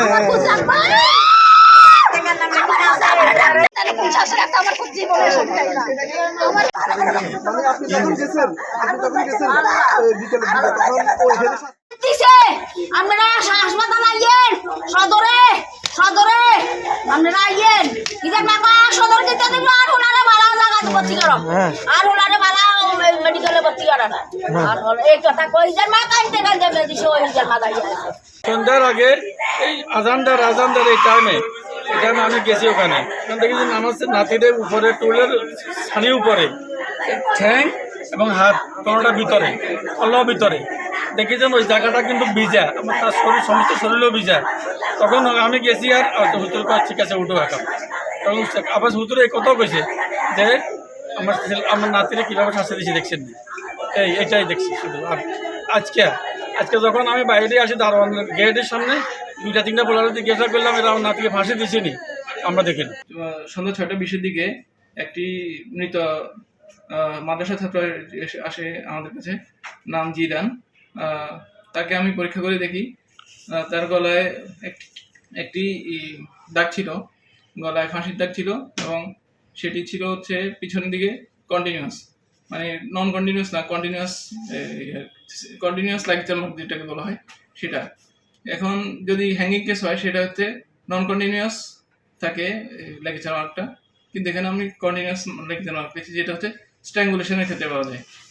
আমার খুব লাগবে তাহলে 50 টাকা আমার খুব জীবনের সবটাই না আমার মানে আপনি যখন গেছেন বিকেলে তখন ওই দিছে আপনারা হাসপাতাল আইয়েন সদরে সদরে আপনারা আইয়েন ইদার বাবা সদর দিতে দিন আর ওনারে ভালো জায়গা ভর্তি করো আর ওনারে ভালো মেডিকেলে ভর্তি করো না আর এই কথা কই ইদার মা কাইতে কাইতে দিছে ওই ইদার মা দাঁড়িয়ে আছে সন্ধ্যার আগে এই আজানদার এই টাইমে আমি গেছি ওখানে দেখি যে আমার নাতিদের উপরে টোলের ছানির উপরে ঠ্যাং এবং হাত কোনোটা ভিতরে কল্লাও ভিতরে দেখি যে ওই জায়গাটা কিন্তু ভিজা আমার তার শরীর সমস্ত শরীরও ভিজা তখন আমি গেছি আর হুতুর ঠিক আছে উঠো একা তখন আবার হুতুরে এই কথাও কইছে যে আমার নাতিরে কীভাবে শাস্তি দিয়েছি দেখছেন এইটাই দেখছি শুধু আর আজকে যখন আমি বাইরে আসি দারোয়ান গেটের সামনে 2-3টা পোলারে জিজ্ঞাসা করলাম এরা আমার নাতিকে ফাঁসি দিয়েছিনি আমরা দেখিনি। সন্ধ্যা 6:20 দিকে একটি মৃত মাদ্রাসা ছাত্র আসে আমাদের কাছে, নাম জিদান। তাকে আমি পরীক্ষা করে দেখি তার গলায় একটি দাগ ছিল, গলায় ফাঁসির দাগ ছিল এবং সেটি ছিল হচ্ছে পিছনের দিকে কন্টিনিউয়াস, মানে নন কন্টিনিউয়াস না, কন্টিনিউয়াস লাইকচার যেটাকে বলা হয় সেটা। এখন যদি হ্যাঙ্গিং কেস হয় সেটা হচ্ছে নন কন্টিনিউয়াস থাকে লেগেচার মার্কটা, কিন্তু এখানে আমি কন্টিনিউয়াস লেগেচার মার্ক পেয়েছি যেটা হচ্ছে স্ট্র্যাঙ্গুলেশনের ক্ষেত্রে পাওয়া যায়।